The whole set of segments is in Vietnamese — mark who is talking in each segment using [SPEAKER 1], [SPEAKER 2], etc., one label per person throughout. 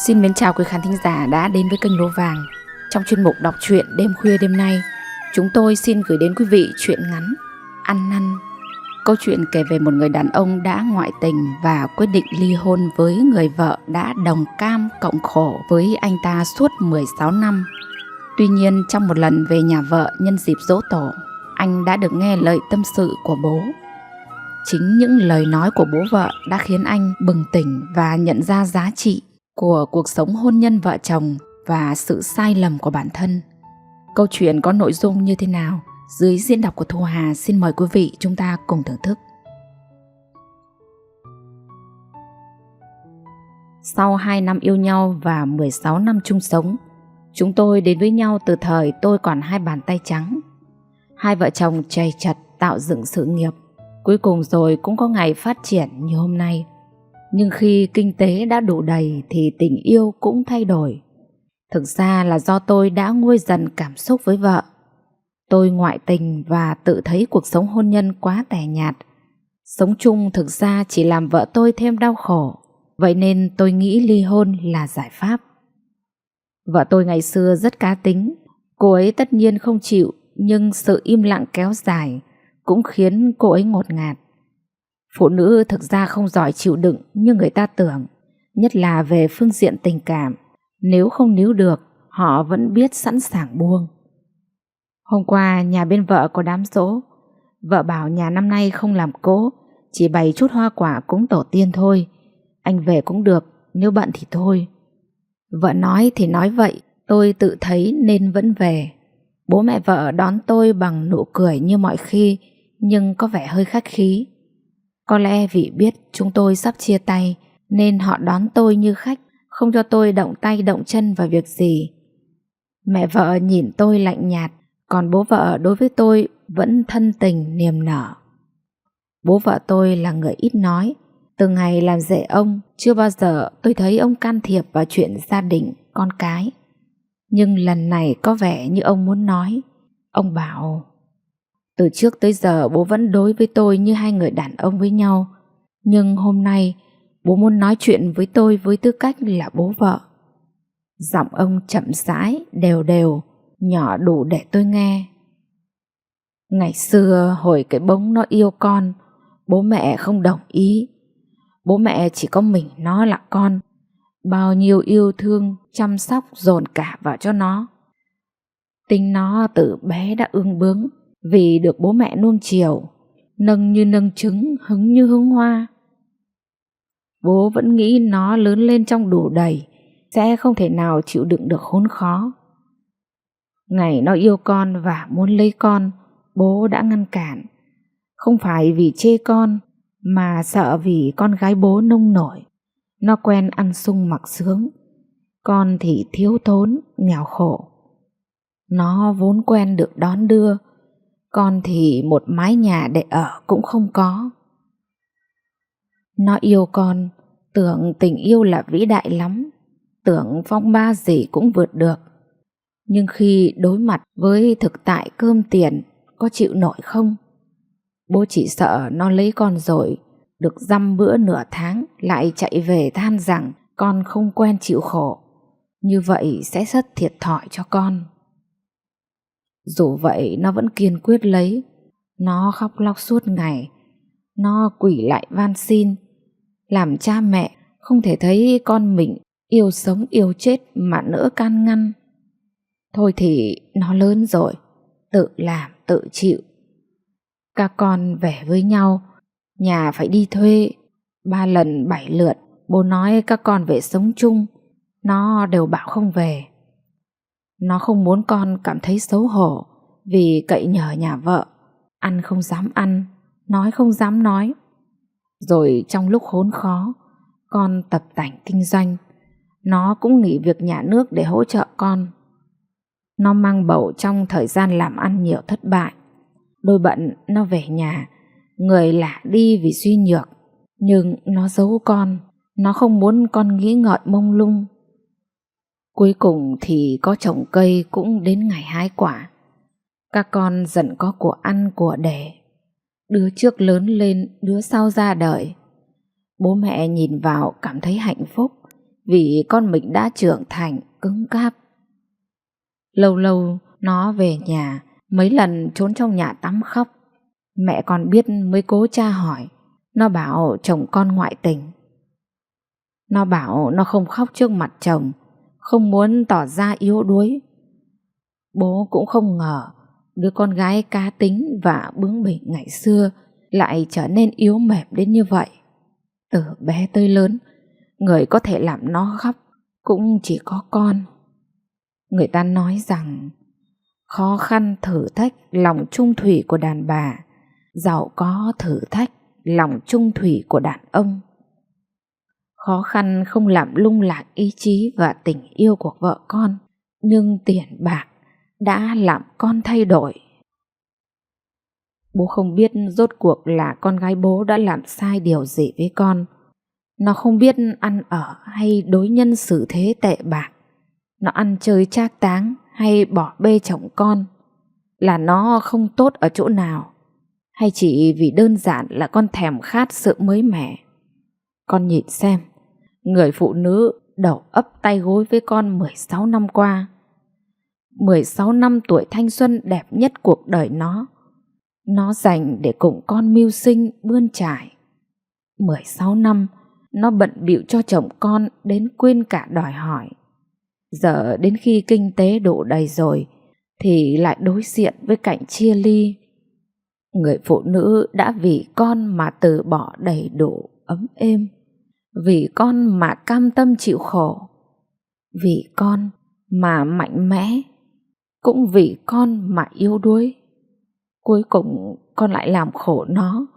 [SPEAKER 1] Xin mến chào quý khán thính giả đã đến với kênh Lúa Vàng. Trong chuyên mục đọc truyện đêm khuya đêm nay, chúng tôi xin gửi đến quý vị truyện ngắn Ăn Năn. Câu chuyện kể về một người đàn ông đã ngoại tình và quyết định ly hôn với người vợ đã đồng cam cộng khổ với anh ta suốt 16 năm. Tuy nhiên trong một lần về nhà vợ nhân dịp giỗ tổ, anh đã được nghe lời tâm sự của bố. Chính những lời nói của bố vợ đã khiến anh bừng tỉnh và nhận ra giá trị của cuộc sống hôn nhân vợ chồng và sự sai lầm của bản thân. Câu chuyện có nội dung như thế nào? Dưới diễn đọc của Thu Hà, xin mời quý vị chúng ta cùng thưởng thức. Sau 2 năm yêu nhau và 16 năm chung sống, chúng tôi đến với nhau từ thời tôi còn 2 bàn tay trắng. Hai vợ chồng chầy chật tạo dựng sự nghiệp, cuối cùng rồi cũng có ngày phát triển như hôm nay. Nhưng khi kinh tế đã đủ đầy thì tình yêu cũng thay đổi. Thực ra là do tôi đã nguôi dần cảm xúc với vợ. Tôi ngoại tình và tự thấy cuộc sống hôn nhân quá tẻ nhạt. Sống chung thực ra chỉ làm vợ tôi thêm đau khổ. Vậy nên tôi nghĩ ly hôn là giải pháp. Vợ tôi ngày xưa rất cá tính. Cô ấy tất nhiên không chịu, nhưng sự im lặng kéo dài cũng khiến cô ấy ngột ngạt. Phụ nữ thực ra không giỏi chịu đựng như người ta tưởng, nhất là về phương diện tình cảm. Nếu không níu được, họ vẫn biết sẵn sàng buông. Hôm qua nhà bên vợ có đám giỗ. Vợ bảo nhà năm nay không làm cỗ, chỉ bày chút hoa quả cúng tổ tiên thôi. Anh về cũng được, nếu bận thì thôi. Vợ nói thì nói vậy, tôi tự thấy nên vẫn về. Bố mẹ vợ đón tôi bằng nụ cười như mọi khi, nhưng có vẻ hơi khách khí. Có lẽ vì biết chúng tôi sắp chia tay nên họ đón tôi như khách, không cho tôi động tay động chân vào việc gì. Mẹ vợ nhìn tôi lạnh nhạt, còn bố vợ đối với tôi vẫn thân tình niềm nở. Bố vợ tôi là người ít nói. Từ ngày làm rể ông, chưa bao giờ tôi thấy ông can thiệp vào chuyện gia đình, con cái. Nhưng lần này có vẻ như ông muốn nói. Ông bảo: từ trước tới giờ bố vẫn đối với tôi như hai người đàn ông với nhau, nhưng hôm nay bố muốn nói chuyện với tôi với tư cách là bố vợ. Giọng ông chậm rãi, đều đều, nhỏ đủ để tôi nghe. Ngày xưa hồi cái bóng nó yêu con, bố mẹ không đồng ý. Bố mẹ chỉ có mình nó là con. Bao nhiêu yêu thương, chăm sóc dồn cả vào cho nó. Tính nó từ bé đã ương bướng, vì được bố mẹ nuông chiều, nâng như nâng trứng, hứng như hứng hoa. Bố vẫn nghĩ nó lớn lên trong đủ đầy sẽ không thể nào chịu đựng được khốn khó. Ngày nó yêu con và muốn lấy con, bố đã ngăn cản. Không phải vì chê con, mà sợ vì con gái bố nông nổi. Nó quen ăn sung mặc sướng, con thì thiếu thốn, nghèo khổ. Nó vốn quen được đón đưa, con thì một mái nhà để ở cũng không có. Nó yêu con, tưởng tình yêu là vĩ đại lắm, tưởng phong ba gì cũng vượt được. Nhưng khi đối mặt với thực tại cơm tiền, có chịu nổi không? Bố chỉ sợ nó lấy con rồi, được dăm bữa nửa tháng lại chạy về than rằng con không quen chịu khổ. Như vậy sẽ rất thiệt thòi cho con. Dù vậy nó vẫn kiên quyết lấy. Nó khóc lóc suốt ngày. Nó quỳ lại van xin. Làm cha mẹ không thể thấy con mình yêu sống yêu chết mà nỡ can ngăn. Thôi thì nó lớn rồi, tự làm tự chịu. Các con về với nhau, nhà phải đi thuê 3 lần 7 lượt. Bố nói các con về sống chung, nó đều bảo không về. Nó không muốn con cảm thấy xấu hổ vì cậy nhờ nhà vợ, ăn không dám ăn, nói không dám nói. Rồi trong lúc khốn khó, con tập tành kinh doanh, nó cũng nghỉ việc nhà nước để hỗ trợ con. Nó mang bầu trong thời gian làm ăn nhiều thất bại. Đôi bận nó về nhà, người lạ đi vì suy nhược. Nhưng nó giấu con, nó không muốn con nghĩ ngợi mông lung. Cuối cùng thì có trồng cây cũng đến ngày hái quả. Các con dần có của ăn của để. Đứa trước lớn lên, đứa sau ra đời. Bố mẹ nhìn vào cảm thấy hạnh phúc vì con mình đã trưởng thành, cứng cáp. Lâu lâu nó về nhà, mấy lần trốn trong nhà tắm khóc. Mẹ con biết mới cố tra hỏi. Nó bảo chồng con ngoại tình. Nó bảo nó không khóc trước mặt chồng, không muốn tỏ ra yếu đuối. Bố cũng không ngờ đứa con gái cá tính và bướng bỉnh ngày xưa lại trở nên yếu mềm đến như vậy. Từ bé tới lớn, người có thể làm nó khóc cũng chỉ có con. Người ta nói rằng khó khăn thử thách lòng trung thủy của đàn bà, giàu có thử thách lòng trung thủy của đàn ông. Khó khăn không làm lung lạc ý chí và tình yêu của vợ con, nhưng tiền bạc đã làm con thay đổi. Bố không biết rốt cuộc là con gái bố đã làm sai điều gì với con. Nó không biết ăn ở hay đối nhân xử thế tệ bạc. Nó ăn chơi trác táng hay bỏ bê chồng con. Là nó không tốt ở chỗ nào, hay chỉ vì đơn giản là con thèm khát sự mới mẻ. Con nhìn xem, người phụ nữ đầu ấp tay gối với con 16 năm qua, 16 năm tuổi thanh xuân đẹp nhất cuộc đời nó dành để cùng con mưu sinh bươn trải. 16 năm nó bận bịu cho chồng con đến quên cả đòi hỏi. Giờ đến khi kinh tế đủ đầy rồi thì lại đối diện với cảnh chia ly. Người phụ nữ đã vì con mà từ bỏ đầy đủ ấm êm, vì con mà cam tâm chịu khổ, vì con mà mạnh mẽ, cũng vì con mà yếu đuối. Cuối cùng con lại làm khổ nó,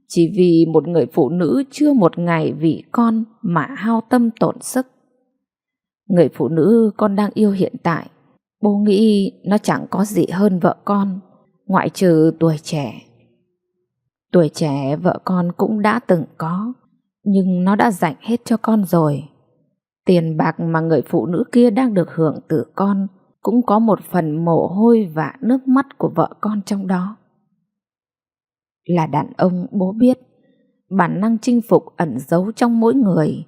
[SPEAKER 1] chỉ vì một người phụ nữ chưa một ngày vì con mà hao tâm tổn sức. Người phụ nữ con đang yêu hiện tại, bố nghĩ nó chẳng có gì hơn vợ con, ngoại trừ tuổi trẻ. Tuổi trẻ vợ con cũng đã từng có, nhưng nó đã dành hết cho con rồi. Tiền bạc mà người phụ nữ kia đang được hưởng từ con cũng có một phần mồ hôi và nước mắt của vợ con trong đó. Là đàn ông, bố biết bản năng chinh phục ẩn giấu trong mỗi người.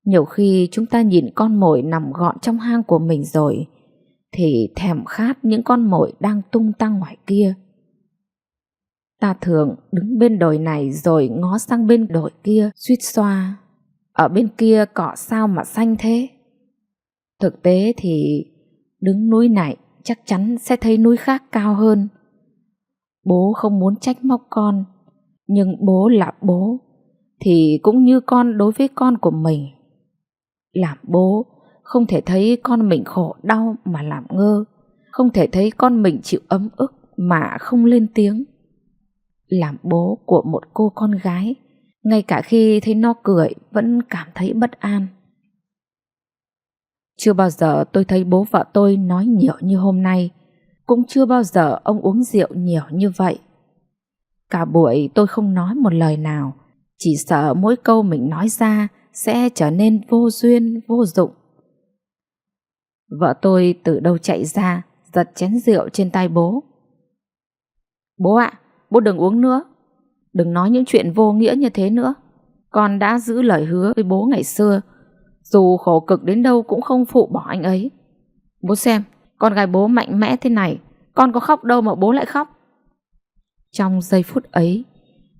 [SPEAKER 1] Nhiều khi chúng ta nhìn con mồi nằm gọn trong hang của mình rồi thì thèm khát những con mồi đang tung tăng ngoài kia. Ta thường đứng bên đồi này rồi ngó sang bên đồi kia suýt xoa, ở bên kia cỏ sao mà xanh thế. Thực tế thì đứng núi này chắc chắn sẽ thấy núi khác cao hơn. Bố không muốn trách móc con, nhưng bố là bố thì cũng như con đối với con của mình. Làm bố không thể thấy con mình khổ đau mà làm ngơ, không thể thấy con mình chịu ấm ức mà không lên tiếng. Làm bố của một cô con gái, ngay cả khi thấy nó cười vẫn cảm thấy bất an. Chưa bao giờ tôi thấy bố vợ tôi nói nhiều như hôm nay, cũng chưa bao giờ ông uống rượu nhiều như vậy. Cả buổi tôi không nói một lời nào, chỉ sợ mỗi câu mình nói ra sẽ trở nên vô duyên, vô dụng. Vợ tôi từ đâu chạy ra, giật chén rượu trên tay bố. Bố ạ, bố đừng uống nữa, đừng nói những chuyện vô nghĩa như thế nữa. Con đã giữ lời hứa với bố ngày xưa, dù khổ cực đến đâu cũng không phụ bỏ anh ấy. Bố xem, con gái bố mạnh mẽ thế này, con có khóc đâu mà bố lại khóc. Trong giây phút ấy,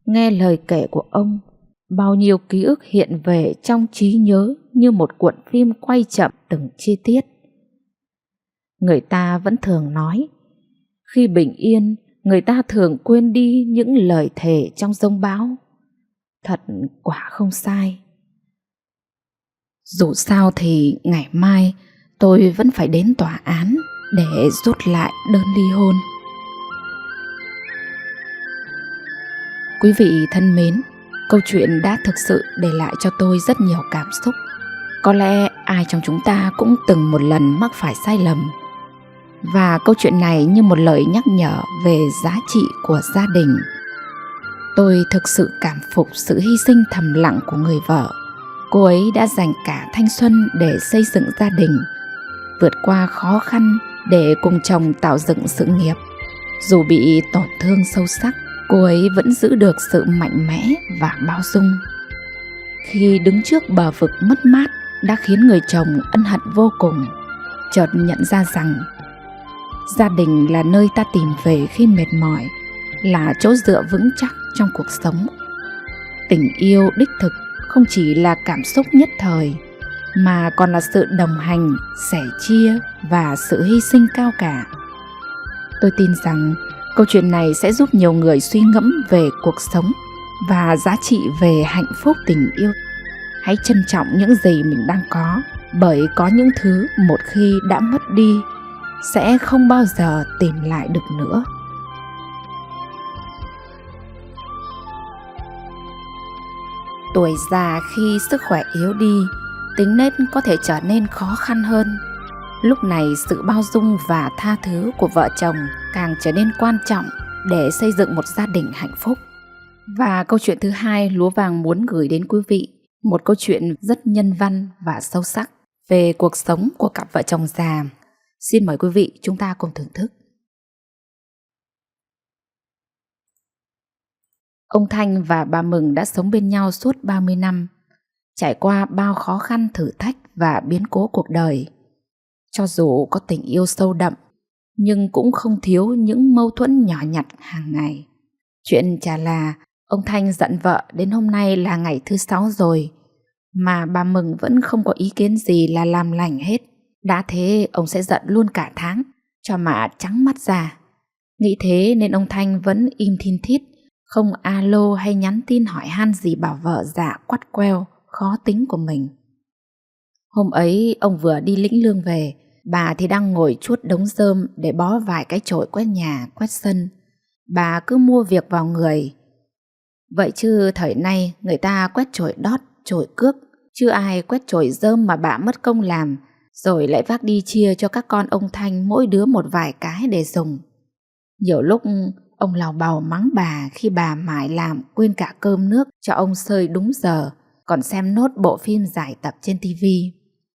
[SPEAKER 1] nghe lời kể của ông, bao nhiêu ký ức hiện về trong trí nhớ như một cuộn phim quay chậm từng chi tiết. Người ta vẫn thường nói, khi bình yên, người ta thường quên đi những lời thề trong giông bão. Thật quả không sai. Dù sao thì ngày mai tôi vẫn phải đến tòa án để rút lại đơn ly hôn. Quý vị thân mến, câu chuyện đã thực sự để lại cho tôi rất nhiều cảm xúc. Có lẽ ai trong chúng ta cũng từng một lần mắc phải sai lầm. Và câu chuyện này như một lời nhắc nhở về giá trị của gia đình. Tôi thực sự cảm phục sự hy sinh thầm lặng của người vợ. Cô ấy đã dành cả thanh xuân để xây dựng gia đình, vượt qua khó khăn để cùng chồng tạo dựng sự nghiệp. Dù bị tổn thương sâu sắc, cô ấy vẫn giữ được sự mạnh mẽ và bao dung. Khi đứng trước bờ vực mất mát, đã khiến người chồng ân hận vô cùng. Chợt nhận ra rằng gia đình là nơi ta tìm về khi mệt mỏi, là chỗ dựa vững chắc trong cuộc sống. Tình yêu đích thực không chỉ là cảm xúc nhất thời, mà còn là sự đồng hành, sẻ chia và sự hy sinh cao cả. Tôi tin rằng câu chuyện này sẽ giúp nhiều người suy ngẫm về cuộc sống và giá trị về hạnh phúc tình yêu. Hãy trân trọng những gì mình đang có, bởi có những thứ một khi đã mất đi sẽ không bao giờ tìm lại được nữa. Tuổi già khi sức khỏe yếu đi, tính nết có thể trở nên khó khăn hơn. Lúc này sự bao dung và tha thứ của vợ chồng càng trở nên quan trọng để xây dựng một gia đình hạnh phúc. Và câu chuyện thứ hai, Lúa Vàng muốn gửi đến quý vị một câu chuyện rất nhân văn và sâu sắc về cuộc sống của cặp vợ chồng già. Xin mời quý vị chúng ta cùng thưởng thức. Ông Thanh và bà Mừng đã sống bên nhau suốt 30 năm, trải qua bao khó khăn, thử thách và biến cố cuộc đời. Cho dù có tình yêu sâu đậm, nhưng cũng không thiếu những mâu thuẫn nhỏ nhặt hàng ngày. Chuyện chả là ông Thanh giận vợ đến hôm nay là ngày thứ 6 rồi, mà bà Mừng vẫn không có ý kiến gì là làm lành hết. Đã thế ông sẽ giận luôn cả tháng, cho mà trắng mắt ra. Nghĩ thế nên ông Thanh vẫn im thin thít, không alo hay nhắn tin hỏi han gì bảo vợ già quắt queo, khó tính của mình. Hôm ấy ông vừa đi lĩnh lương về, bà thì đang ngồi chuốt đống rơm để bó vài cái chổi quét nhà, quét sân. Bà cứ mua việc vào người. Vậy chứ thời nay người ta quét chổi đót, chổi cước, chứ ai quét chổi rơm mà bà mất công làm, rồi lại vác đi chia cho các con ông Thanh mỗi đứa một vài cái để dùng. Nhiều lúc ông lào bào mắng bà khi bà mải làm quên cả cơm nước cho ông sơi đúng giờ, còn xem nốt bộ phim giải tập trên tivi.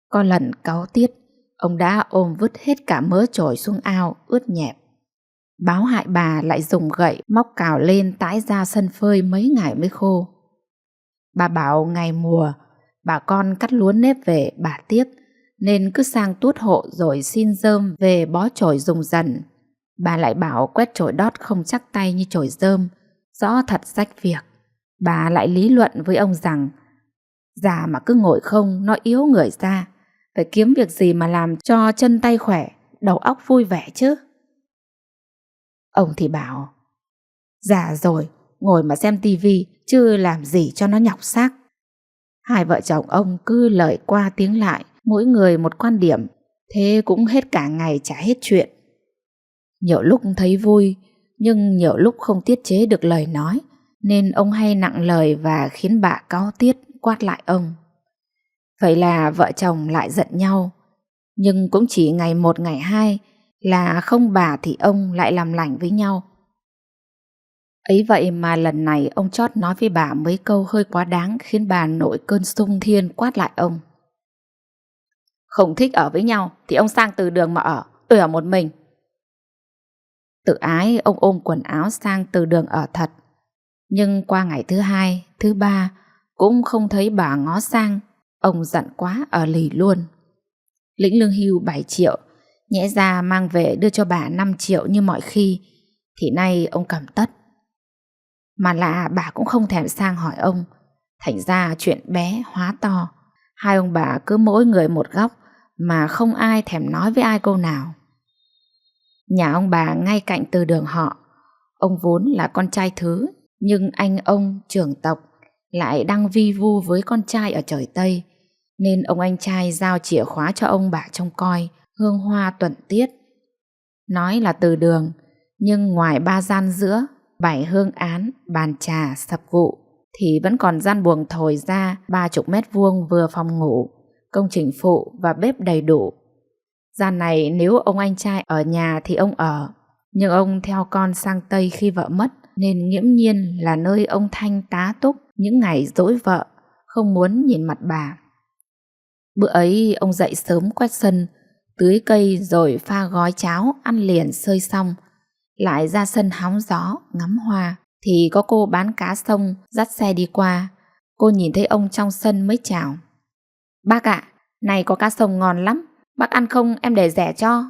[SPEAKER 1] Có lần cáu tiết, ông đã ôm vứt hết cả mớ chổi xuống ao ướt nhẹp. Báo hại bà lại dùng gậy móc cào lên tãi ra sân phơi mấy ngày mới khô. Bà bảo ngày mùa bà con cắt lúa nếp về bà tiếc, nên cứ sang tuốt hộ rồi xin rơm về bó chổi dùng dần. Bà lại bảo quét chổi đót không chắc tay như chổi rơm, rõ thật rách việc. Bà lại lý luận với ông rằng già mà cứ ngồi không nó yếu người ra, phải kiếm việc gì mà làm cho chân tay khỏe, đầu óc vui vẻ chứ. Ông thì bảo già rồi ngồi mà xem tivi chứ làm gì cho nó nhọc xác. Hai vợ chồng ông cứ lời qua tiếng lại, mỗi người một quan điểm, thế cũng hết cả ngày chả hết chuyện. Nhiều lúc thấy vui, nhưng nhiều lúc không tiết chế được lời nói, nên ông hay nặng lời và khiến bà cáu tiết quát lại ông. Vậy là vợ chồng lại giận nhau, nhưng cũng chỉ ngày một ngày hai là không bà thì ông lại làm lành với nhau. Ấy vậy mà lần này ông chót nói với bà mấy câu hơi quá đáng, khiến bà nổi cơn xung thiên quát lại ông. Không thích ở với nhau thì ông sang Từ Đường mà ở, tôi ở một mình. Tự ái ông ôm quần áo sang Từ Đường ở thật. Nhưng qua ngày thứ hai, thứ ba cũng không thấy bà ngó sang. Ông giận quá ở lì luôn. Lĩnh lương hưu 7 triệu, nhẽ ra mang về đưa cho bà 5 triệu như mọi khi, thì nay ông cầm tất. Mà lạ bà cũng không thèm sang hỏi ông. Thành ra chuyện bé hóa to. Hai ông bà cứ mỗi người một góc, mà không ai thèm nói với ai câu nào. Nhà ông bà ngay cạnh Từ Đường họ. Ông vốn là con trai thứ, nhưng anh ông trưởng tộc lại đang vi vu với con trai ở trời Tây, nên ông anh trai giao chìa khóa cho ông bà trông coi, hương hoa tuần tiết. Nói là Từ Đường, nhưng ngoài 3 gian giữa, 7 hương án, bàn trà, sập gụ, thì vẫn còn gian buồng thồi ra 30 mét vuông vừa phòng ngủ, công trình phụ và bếp đầy đủ. Gian này nếu ông anh trai ở nhà thì ông ở, nhưng ông theo con sang Tây khi vợ mất, nên nghiễm nhiên là nơi ông Thanh tá túc những ngày dỗi vợ, không muốn nhìn mặt bà. Bữa ấy ông dậy sớm quét sân, tưới cây rồi pha gói cháo ăn liền sơi xong, lại ra sân hóng gió ngắm hoa. Thì có cô bán cá sông dắt xe đi qua. Cô nhìn thấy ông trong sân mới chào. Bác ạ, Này có cá sồng ngon lắm, bác ăn không em để rẻ cho.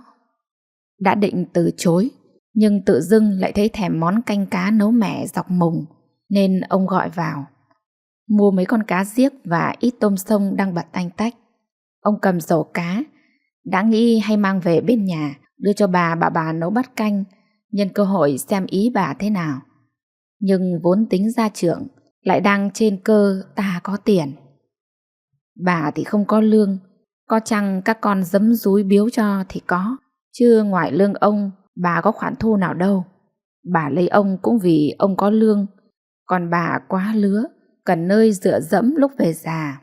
[SPEAKER 1] Đã định từ chối, nhưng tự dưng lại thấy thèm món canh cá nấu mẻ dọc mùng, nên ông gọi vào. Mua mấy con cá giếc và ít tôm sông đang bật tanh tách. Ông cầm rổ cá, đã nghĩ hay mang về bên nhà, đưa cho bà nấu bát canh, nhân cơ hội xem ý bà thế nào. Nhưng vốn tính gia trưởng, lại đang trên cơ ta có tiền. Bà thì không có lương, có chăng các con giấm dúi biếu cho thì có, chứ ngoài lương ông, bà có khoản thu nào đâu. Bà lấy ông cũng vì ông có lương, còn bà quá lứa, cần nơi dựa dẫm lúc về già.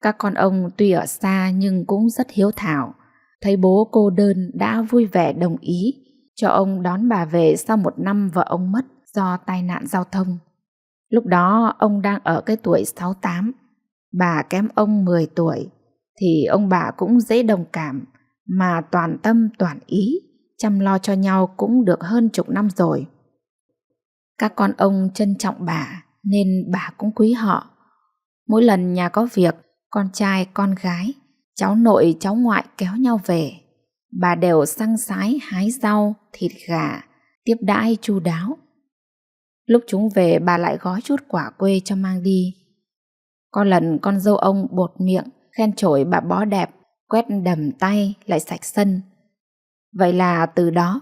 [SPEAKER 1] Các con ông tuy ở xa nhưng cũng rất hiếu thảo, thấy bố cô đơn đã vui vẻ đồng ý cho ông đón bà về sau 1 năm vợ ông mất do tai nạn giao thông. Lúc đó ông đang ở cái tuổi 68, bà kém ông 10 tuổi, thì ông bà cũng dễ đồng cảm, mà toàn tâm toàn ý, chăm lo cho nhau cũng được hơn chục năm rồi. Các con ông trân trọng bà, nên bà cũng quý họ. Mỗi lần nhà có việc, con trai, con gái, cháu nội, cháu ngoại kéo nhau về, bà đều săng sái hái rau, thịt gà, tiếp đãi chu đáo. Lúc chúng về bà lại gói chút quả quê cho mang đi. Có lần con dâu ông bột miệng khen chổi bà bó đẹp, quét đầm tay lại sạch sân. Vậy là từ đó,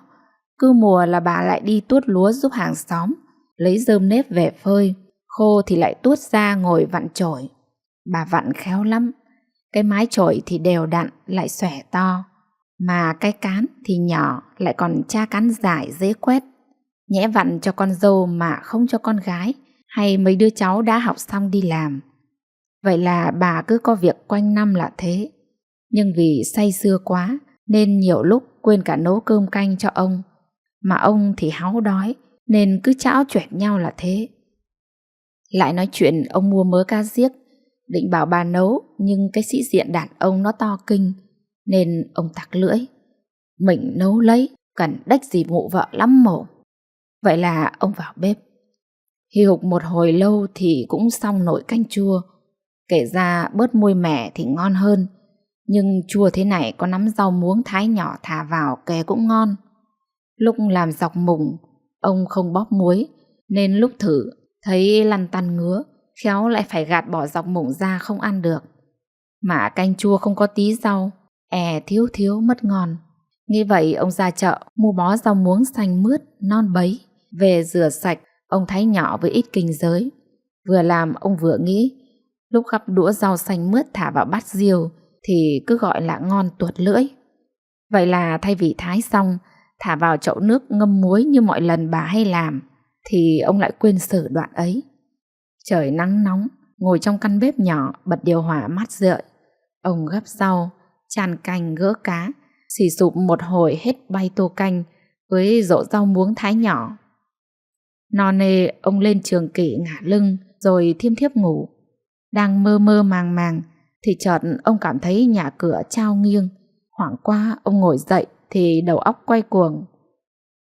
[SPEAKER 1] cứ mùa là bà lại đi tuốt lúa giúp hàng xóm, lấy rơm nếp về phơi, khô thì lại tuốt ra ngồi vặn chổi. Bà vặn khéo lắm, cái mái chổi thì đều đặn lại xòe to, mà cái cán thì nhỏ lại còn cha cán dài dễ quét. Nhẽ vặn cho con dâu mà không cho con gái hay mấy đứa cháu đã học xong đi làm. Vậy là bà cứ có việc quanh năm là thế. Nhưng vì say sưa quá nên nhiều lúc quên cả nấu cơm canh cho ông. Mà ông thì háu đói nên cứ chão choẹt nhau là thế. Lại nói chuyện ông mua mớ cá giếc, định bảo bà nấu, nhưng cái sĩ diện đàn ông nó to kinh, nên ông tặc lưỡi. Mình nấu lấy, cần đếch gì mụ vợ lắm mổ. Vậy là ông vào bếp. Hì hục một hồi lâu thì cũng xong nồi canh chua. Kể ra bớt muôi mẻ thì ngon hơn, nhưng chua thế này có nắm rau muống thái nhỏ thả vào kể cũng ngon. Lúc làm dọc mùng, ông không bóp muối, nên lúc thử thấy lăn tăn ngứa, khéo lại phải gạt bỏ dọc mùng ra không ăn được. Mà canh chua không có tí rau, thiếu thiếu mất ngon. Nghĩ vậy ông ra chợ mua bó rau muống xanh mướt, non bấy, về rửa sạch, ông thái nhỏ với ít kinh giới. Vừa làm ông vừa nghĩ, lúc gắp đũa rau xanh mướt thả vào bát riêu thì cứ gọi là ngon tuột lưỡi. Vậy là thay vì thái xong thả vào chậu nước ngâm muối như mọi lần bà hay làm, thì ông lại quên xử đoạn ấy. Trời nắng nóng, ngồi trong căn bếp nhỏ bật điều hòa mát rượi, ông gắp rau, chan canh gỡ cá, xì sụp một hồi hết bay tô canh với rổ rau muống thái nhỏ. No nê ông lên trường kỷ ngả lưng rồi thiêm thiếp ngủ. Đang mơ mơ màng màng thì chợt ông cảm thấy nhà cửa chao nghiêng. Hoảng quá ông ngồi dậy thì đầu óc quay cuồng.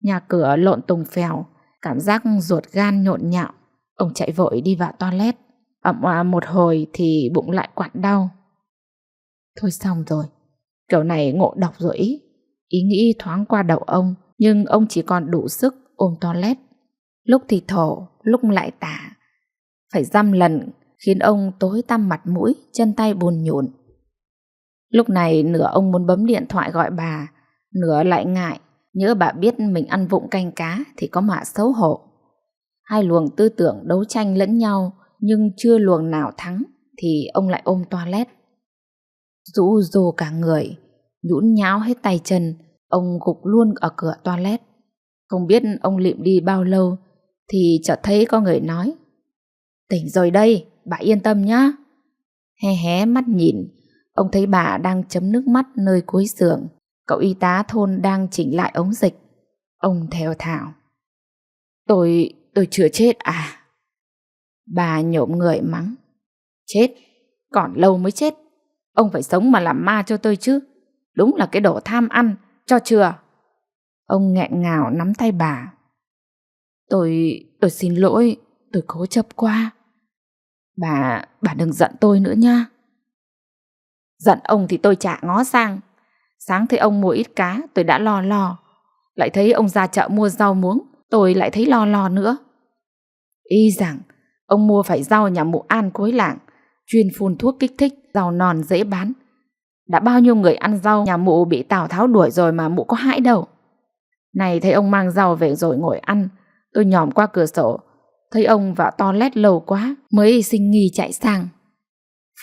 [SPEAKER 1] Nhà cửa lộn tùng phèo, cảm giác ruột gan nhộn nhạo. Ông chạy vội đi vào toilet, ậm ọa một hồi thì bụng lại quặn đau. Thôi xong rồi, kiểu này ngộ độc rồi ý. Ý nghĩ thoáng qua đầu ông, nhưng ông chỉ còn đủ sức ôm toilet. Lúc thì thổ, lúc lại tả. Phải dăm lần khiến ông tối tăm mặt mũi, chân tay buồn nhũn. Lúc này nửa ông muốn bấm điện thoại gọi bà, nửa lại ngại, nhỡ bà biết mình ăn vụng canh cá thì có mà xấu hổ. Hai luồng tư tưởng đấu tranh lẫn nhau, nhưng chưa luồng nào thắng thì ông lại ôm toilet. Rũ rồ cả người, nhũn nhão hết tay chân, ông gục luôn ở cửa toilet. Không biết ông lịm đi bao lâu thì chợt thấy có người nói: "Tỉnh rồi đây, bà yên tâm nhá." Hé hé mắt nhìn, ông thấy bà đang chấm nước mắt nơi cuối giường. Cậu y tá thôn đang chỉnh lại ống dịch. Ông thều thào: Tôi chưa chết à?" Bà nhổm người mắng: "Chết? Còn lâu mới chết. Ông phải sống mà làm ma cho tôi chứ. Đúng là cái đồ tham ăn, cho chưa?" Ông nghẹn ngào nắm tay bà: Tôi xin lỗi, tôi cố chấp quá. Bà đừng giận tôi nữa nha." Giận ông thì tôi chả ngó sang. Sáng thấy ông mua ít cá tôi đã lo. Lại thấy ông ra chợ mua rau muống, tôi lại thấy lo nữa. Y rằng ông mua phải rau nhà mụ An cuối làng, chuyên phun thuốc kích thích, rau non dễ bán. Đã bao nhiêu người ăn rau nhà mụ bị Tào Tháo đuổi rồi mà mụ có hãi đâu. Này thấy ông mang rau về rồi ngồi ăn, tôi nhòm qua cửa sổ, thấy ông vào toilet lâu quá mới sinh nghi chạy sang.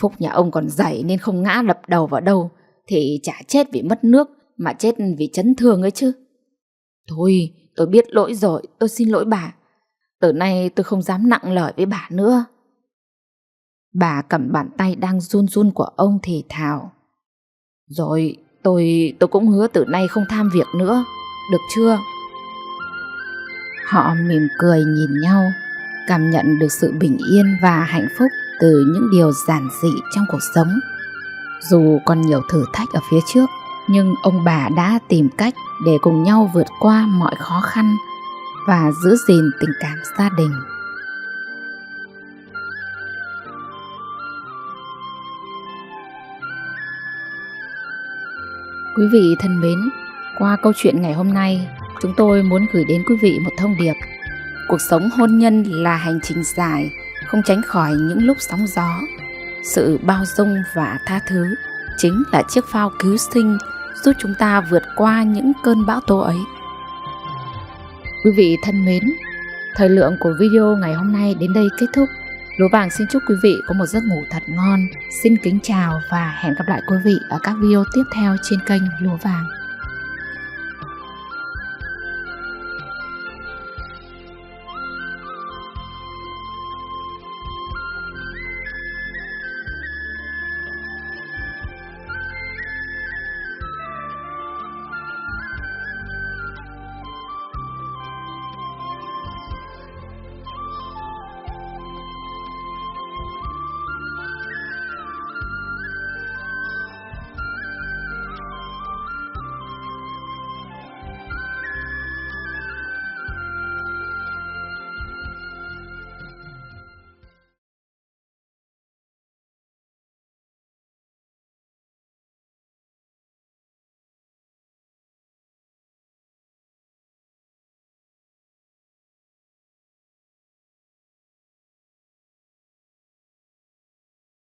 [SPEAKER 1] Phúc nhà ông còn dày nên không ngã đập đầu vào đâu, thì chả chết vì mất nước mà chết vì chấn thương ấy chứ. Thôi, tôi biết lỗi rồi, tôi xin lỗi bà. Từ nay tôi không dám nặng lời với bà nữa. Bà cầm bàn tay đang run run của ông thì thào. Rồi, tôi cũng hứa từ nay không tham việc nữa, được chưa? Họ mỉm cười nhìn nhau, cảm nhận được sự bình yên và hạnh phúc từ những điều giản dị trong cuộc sống. Dù còn nhiều thử thách ở phía trước, nhưng ông bà đã tìm cách để cùng nhau vượt qua mọi khó khăn và giữ gìn tình cảm gia đình. Quý vị thân mến, qua câu chuyện ngày hôm nay, chúng tôi muốn gửi đến quý vị một thông điệp. Cuộc sống hôn nhân là hành trình dài, không tránh khỏi những lúc sóng gió. Sự bao dung và tha thứ chính là chiếc phao cứu sinh giúp chúng ta vượt qua những cơn bão tố ấy. Quý vị thân mến, thời lượng của video ngày hôm nay đến đây kết thúc. Lúa Vàng xin chúc quý vị có một giấc ngủ thật ngon. Xin kính chào và hẹn gặp lại quý vị ở các video tiếp theo trên kênh Lúa Vàng.